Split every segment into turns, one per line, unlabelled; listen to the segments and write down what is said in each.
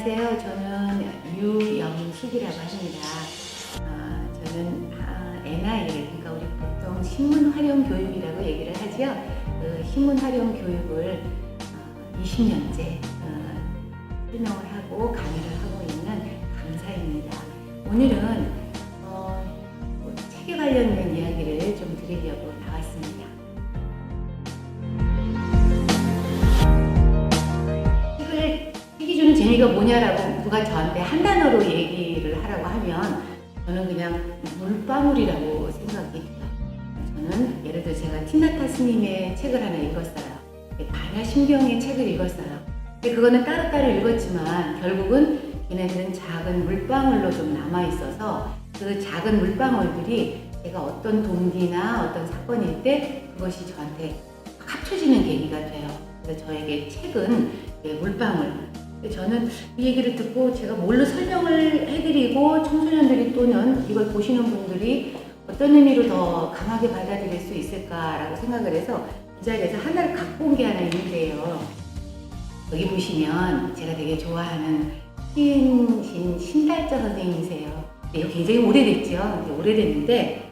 안녕하세요. 저는 유영숙이라고 합니다. 저는 NIL, 그러니까 우리 보통 신문 활용 교육이라고 얘기를 하죠. 그 신문 활용 교육을 20년째 설명을 하고 강의를 하고 있는 강사입니다. 오늘은 책에 관련된 이야기를 좀 드리려고 나왔습니다. 책이 주는 재미가 뭐냐라고 누가 저한테 한 단어로 얘기를 하라고 하면 저는 그냥 물방울이라고 생각이 돼요. 저는 예를 들어 제가 티나타 스님의 책을 하나 읽었어요. 반야심경의 책을 읽었어요. 근데 그거는 따로따로 읽었지만 결국은 걔네들은 작은 물방울로 좀 남아있어서 그 작은 물방울들이 제가 어떤 동기나 어떤 사건일 때 그것이 저한테 합쳐지는 계기가 돼요. 그래서 저에게 책은 물방울. 저는 이 얘기를 듣고 제가 뭘로 설명을 해드리고 청소년들이 또는 이걸 보시는 분들이 어떤 의미로 더 강하게 받아들일 수 있을까라고 생각을 해서 이 자리에서 하나를 갖고 온 게 하나 있는데요. 여기 보시면 제가 되게 좋아하는 시인신 신달자 선생님이세요. 이거 굉장히 오래됐죠. 오래됐는데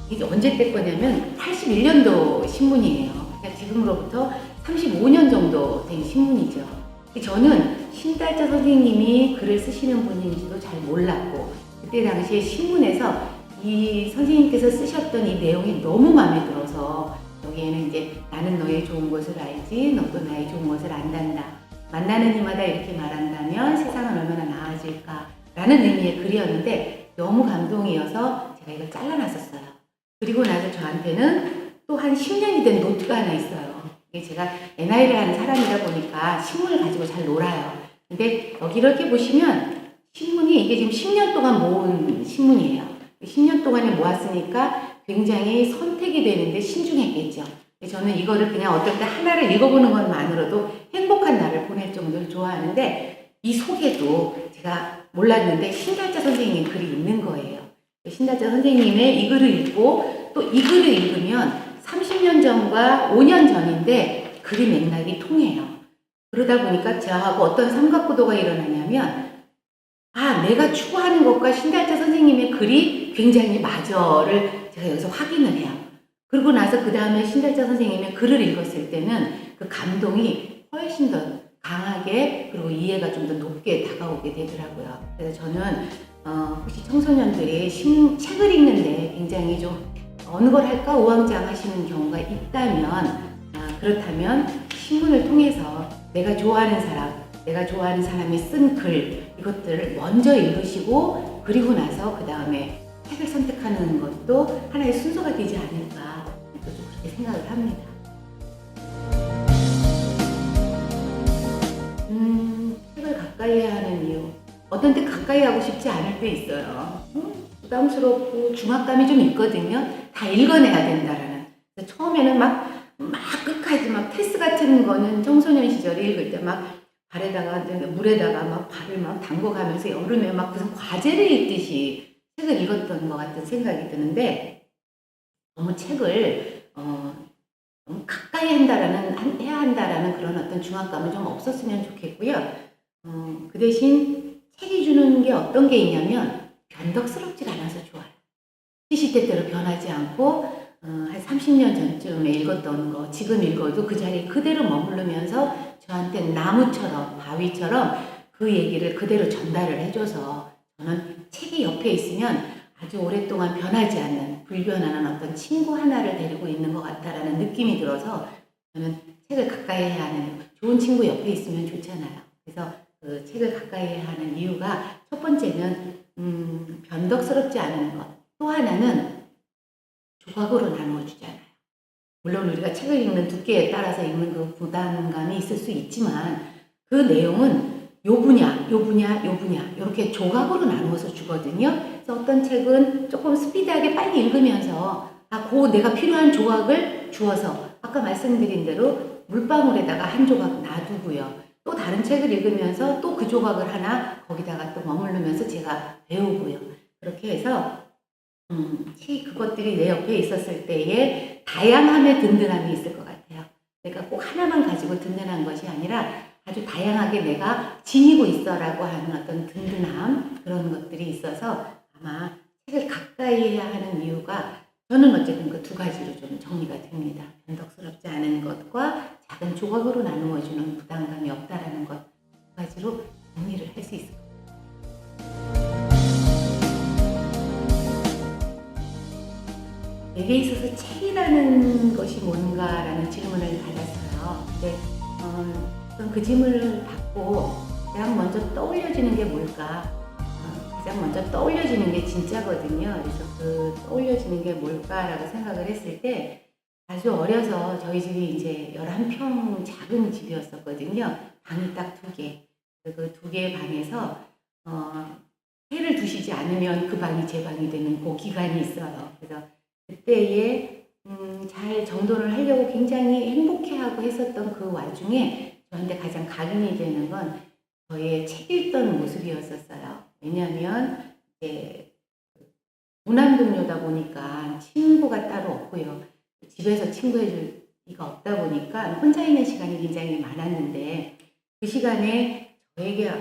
이게 언제 때 거냐면 81년도 신문이에요. 그러니까 지금으로부터 35년 정도 된 신문이죠. 저는 신달자 선생님이 글을 쓰시는 분인지도 잘 몰랐고 그때 당시에 신문에서 이 선생님께서 쓰셨던 이 내용이 너무 마음에 들어서 여기에는 이제 나는 너의 좋은 것을 알지 너도 나의 좋은 것을 안단다. 만나는 이마다 이렇게 말한다면 세상은 얼마나 나아질까 라는 의미의 글이었는데 너무 감동이어서 제가 이걸 잘라놨었어요. 그리고 나서 저한테는 또 한 10년이 된 노트가 하나 있어요. 제가 NI를 하는 사람이다 보니까 신문을 가지고 잘 놀아요. 근데 여기 이렇게 보시면 신문이 이게 지금 10년 동안 모은 신문이에요. 10년 동안에 모았으니까 굉장히 선택이 되는데 신중했겠죠. 저는 이거를 그냥 어떨 때 하나를 읽어보는 것만으로도 행복한 날을 보낼 정도로 좋아하는데 이 속에도 제가 몰랐는데 신달자 선생님의 글이 있는 거예요. 신달자 선생님의 이 글을 읽고 또 이 글을 읽으면 30년 전과 5년 전인데 글이 맥락이 통해요. 그러다 보니까 저하고 어떤 삼각구도가 일어나냐면 내가 추구하는 것과 신달자 선생님의 글이 굉장히 맞아를 제가 여기서 확인을 해요. 그러고 나서 그 다음에 신달자 선생님의 글을 읽었을 때는 그 감동이 훨씬 더 강하게 그리고 이해가 좀 더 높게 다가오게 되더라고요. 그래서 저는 혹시 청소년들이 책을 읽는데 굉장히 좀 어느 걸 할까 우왕좌왕하시는 경우가 있다면 그렇다면 신문을 통해서 내가 좋아하는 사람, 내가 좋아하는 사람이 쓴 글 이것들을 먼저 읽으시고 그리고 나서 그 다음에 책을 선택하는 것도 하나의 순서가 되지 않을까 또 그렇게 생각을 합니다. 책을 가까이 해야 하는 이유 어떤 때 가까이 하고 싶지 않을 때 있어요. 부담스럽고 중압감이 좀 있거든요. 다 읽어내야 된다라는. 처음에는 막 끝까지 막 테스트 같은 거는 청소년 시절에 읽을 때 막 발에다가 물에다가 막 발을 막 담궈가면서 여름에 막 무슨 과제를 읽듯이 책을 읽었던 것 같은 생각이 드는데 너무 책을 너무 가까이 해야 한다라는 그런 어떤 중압감은 좀 없었으면 좋겠고요. 그 대신 책이 주는 게 어떤 게 있냐면 변덕스럽지가 않아서 좋아요. 시시때때로 변하지 않고 한 30년 전쯤에 읽었던 거 지금 읽어도 그 자리에 그대로 머무르면서 저한테 나무처럼 바위처럼 그 얘기를 그대로 전달을 해줘서 저는 책이 옆에 있으면 아주 오랫동안 변하지 않는 불변하는 어떤 친구 하나를 데리고 있는 것 같다라는 느낌이 들어서 저는 책을 가까이 해야 하는 좋은 친구 옆에 있으면 좋잖아요. 그래서 그 책을 가까이 해야 하는 이유가 첫 번째는 변덕스럽지 않은 것. 또 하나는 조각으로 나누어주잖아요. 물론 우리가 책을 읽는 두께에 따라서 읽는 그 부담감이 있을 수 있지만 그 내용은 요 분야 이렇게 조각으로 나누어서 주거든요. 그래서 어떤 책은 조금 스피디하게 빨리 읽으면서 그 내가 필요한 조각을 주어서 아까 말씀드린 대로 물방울에다가 한 조각 놔두고요. 또 다른 책을 읽으면서 또 그 조각을 하나 거기다가 또 머무르면서 제가 배우고요. 그렇게 해서 그것들이 내 옆에 있었을 때의 다양함의 든든함이 있을 것 같아요. 내가 꼭 하나만 가지고 든든한 것이 아니라 아주 다양하게 내가 지니고 있어라고 하는 어떤 든든함 그런 것들이 있어서 아마 책을 가까이 해야 하는 이유가 저는 어쨌든 그 두 가지로 좀 정리가 됩니다. 변덕스럽지 않은 것과 작은 조각으로 나누어주는 부담감이 없다라는 것 두 가지로 정리를 할 수 있을 것 같아요. 내게 있어서 책이라는 것이 뭔가라는 질문을 받았어요. 근데 그 질문을 받고 가장 먼저 떠올려지는 게 뭘까? 가장 먼저 떠올려지는 게 진짜거든요. 그래서 그 떠올려지는 게 뭘까라고 생각을 했을 때 아주 어려서 저희 집이 이제 11평 작은 집이었었거든요. 방이 딱 2개. 그 2개의 방에서 해를 두시지 않으면 그 방이 제 방이 되는 그 기간이 있어요. 그래서 그때에 잘 정돈을 하려고 굉장히 행복해하고 했었던 그 와중에 저한테 가장 각인이 되는 건 저의 책 읽던 모습이었었어요. 왜냐하면 이제 무남동녀다 보니까 친구가 따로 없고요. 집에서 친구해줄 리가 없다 보니까 혼자 있는 시간이 굉장히 많았는데 그 시간에 저에게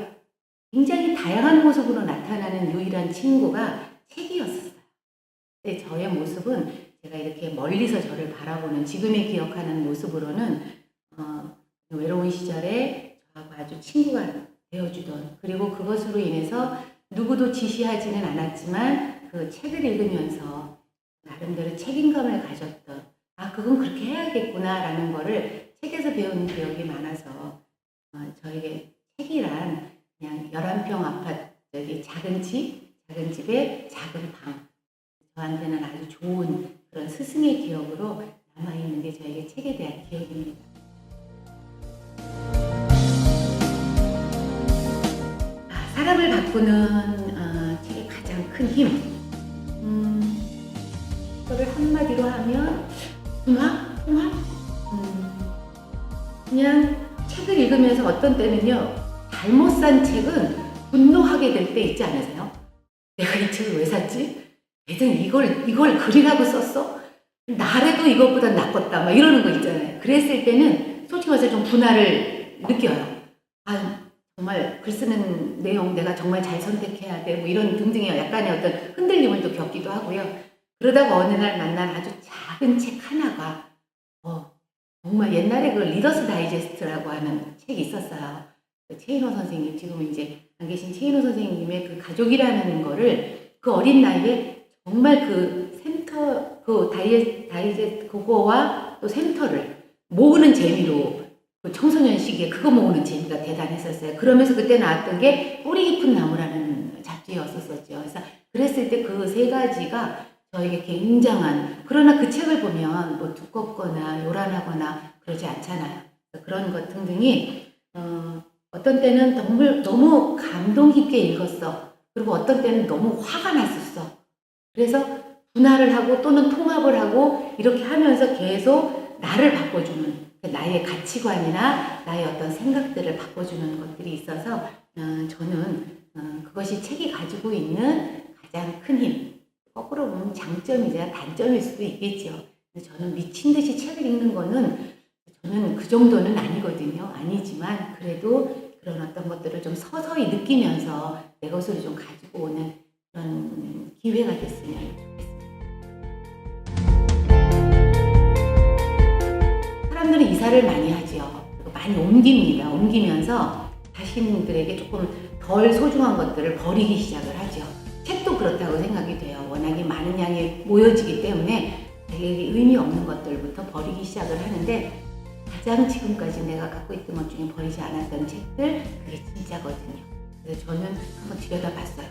굉장히 다양한 모습으로 나타나는 유일한 친구가 책이었어요. 근데 저의 모습은 제가 이렇게 멀리서 저를 바라보는 지금의 기억하는 모습으로는 외로운 시절에 저하고 아주 친구가 되어주던 그리고 그것으로 인해서 누구도 지시하지는 않았지만 그 책을 읽으면서 나름대로 책임감을 가졌던 그건 그렇게 해야겠구나 라는 거를 책에서 배운 기억이 많아서 저에게 책이란 그냥 11평 아파트 작은 집에 작은 방 저한테는 아주 좋은 그런 스승의 기억으로 남아있는 게 저에게 책에 대한 기억입니다. 사람을 바꾸는 책의 가장 큰 힘. 그거를 한마디로 하면 통합? 그냥 책을 읽으면서 어떤 때는요, 잘못 산 책은 분노하게 될 때 있지 않으세요? 내가 이 책을 왜 샀지? 얘들 이걸 글이라고 썼어? 나래도 이것보다 낫겠다. 막 이러는 거 있잖아요. 그랬을 때는 솔직히 말해서 좀 분할을 느껴요. 정말 글 쓰는 내용 내가 정말 잘 선택해야 돼. 뭐 이런 등등의 약간의 어떤 흔들림을 또 겪기도 하고요. 그러다가 어느 날 만난 아주 작은 책 하나가 정말 옛날에 그 리더스 다이제스트라고 하는 책이 있었어요. 최인호 선생님, 지금 이제 안 계신 최인호 선생님의 그 가족이라는 거를 그 어린 나이에 정말 그 센터, 그 다이제스트 그거와 또 센터를 모으는 재미로 그 청소년 시기에 그거 모으는 재미가 대단했었어요. 그러면서 그때 나왔던 게 뿌리 깊은 나무라는 잡지였었죠. 그래서 그랬을 때 그 세 가지가 저에게 굉장한, 그러나 그 책을 보면 뭐 두껍거나 요란하거나 그러지 않잖아요. 그런 것 등등이 어떤 때는 너무 감동 깊게 읽었어. 그리고 어떤 때는 너무 화가 났었어. 그래서 분할을 하고 또는 통합을 하고 이렇게 하면서 계속 나를 바꿔주는, 나의 가치관이나 나의 어떤 생각들을 바꿔주는 것들이 있어서 저는 그것이 책이 가지고 있는 가장 큰 힘, 거꾸로 보면 장점이자 단점일 수도 있겠죠. 근데 저는 미친 듯이 책을 읽는 거는 저는 그 정도는 아니거든요. 아니지만 그래도 그런 어떤 것들을 좀 서서히 느끼면서 내 것으로 좀 가지고 오는 그런 기회가 됐으면 좋겠습니다. 사람들은 이사를 많이 하죠. 그리고 많이 옮깁니다. 옮기면서 자신들에게 조금 덜 소중한 것들을 버리기 시작을 하죠. 책도 그렇다고 생각이 돼요. 워낙에 많은 양이 모여지기 때문에 되게 의미 없는 것들부터 버리기 시작을 하는데 가장 지금까지 내가 갖고 있던 것 중에 버리지 않았던 책들, 그게 진짜거든요. 그래서 저는 한번 들여다봤어요.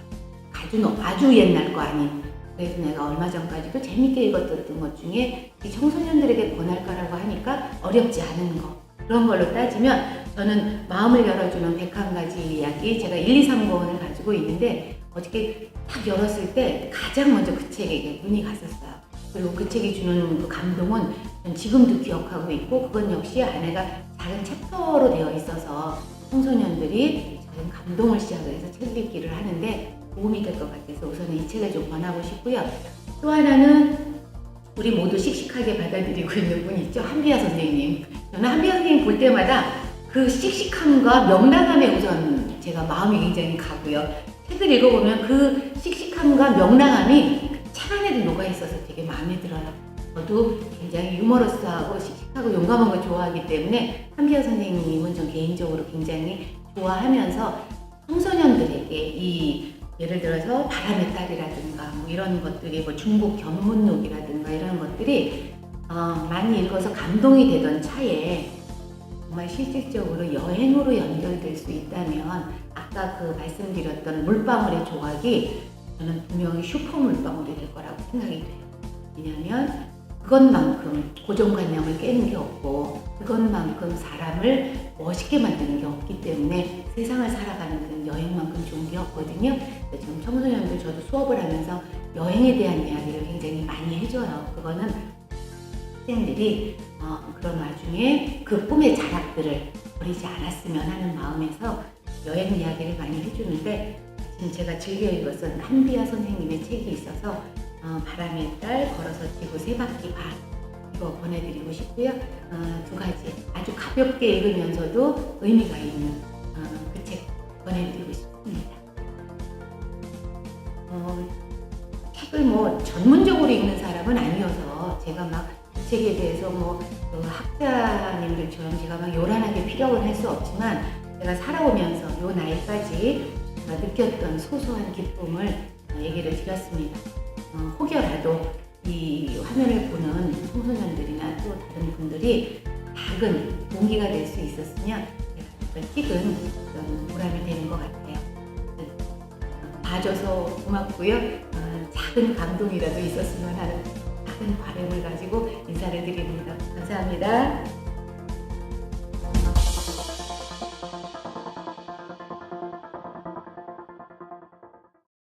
아주 옛날 거 아닌, 그래서 내가 얼마 전까지도 재밌게 읽었던 것 중에 이 청소년들에게 권할까라고 하니까 어렵지 않은 거, 그런 걸로 따지면 저는 마음을 열어주는 101가지 이야기, 제가 1, 2, 3 권을 가지고 있는데 어저께 딱 열었을 때 가장 먼저 그 책에게 눈이 갔었어요. 그리고 그 책이 주는 그 감동은 지금도 기억하고 있고, 그건 역시 안에가 작은 챕터로 되어 있어서 청소년들이 작은 감동을 시작을 해서 책 읽기를 하는데 도움이 될 것 같아서 우선은 이 책을 좀 권하고 싶고요. 또 하나는 우리 모두 씩씩하게 받아들이고 있는 분이 있죠. 한비아 선생님. 저는 한비아 선생님 볼 때마다 그 씩씩함과 명랑함에 우선 제가 마음이 굉장히 가고요. 책을 읽어보면 그 씩씩함과 명랑함이 책 안에도 녹아있어서 되게 마음에 들어요. 저도 굉장히 유머러스하고 씩씩하고 용감한 걸 좋아하기 때문에 한비아 선생님은 전 개인적으로 굉장히 좋아하면서 청소년들에게 이 예를 들어서 바람의 딸이라든가 뭐 이런 것들이 뭐 중국 견문록이라든가 이런 것들이 많이 읽어서 감동이 되던 차에 정말 실질적으로 여행으로 연결될 수 있다면 아까 그 말씀드렸던 물방울의 조각이 저는 분명히 슈퍼 물방울이 될 거라고 생각이 돼요. 왜냐하면 그것만큼 고정관념을 깨는 게 없고 그것만큼 사람을 멋있게 만드는 게 없기 때문에 세상을 살아가는 그 여행만큼 좋은 게 없거든요. 지금 청소년들 저도 수업을 하면서 여행에 대한 이야기를 굉장히 많이 해줘요. 그거는 학생들이 그런 와중에 그 꿈의 자락들을 버리지 않았으면 하는 마음에서 여행 이야기를 많이 해주는데 지금 제가 즐겨 읽었던 한비아 선생님의 책이 있어서 바람의 딸, 걸어서 지구 세 바퀴 반 이거 보내드리고 싶고요. 두 가지 아주 가볍게 읽으면서도 의미가 있는 그 책 보내드리고 싶습니다. 책을 뭐 전문적으로 읽는 사람은 아니어서 제가 막 그 책에 대해서 그 학자님들처럼 제가 막 요란하게 피력을 할 수 없지만 제가 살아오면서 요 나이까지 제가 느꼈던 소소한 기쁨을 얘기를 드렸습니다. 혹여라도 이 화면을 보는 청소년들이나 또 다른 분들이 작은 동기가 될 수 있었으면 제가 찍은 그런 보람이 되는 것 같아요. 봐줘서 고맙고요. 작은 감동이라도 있었으면 하는 작은 바람을 가지고 인사를 드립니다. 감사합니다.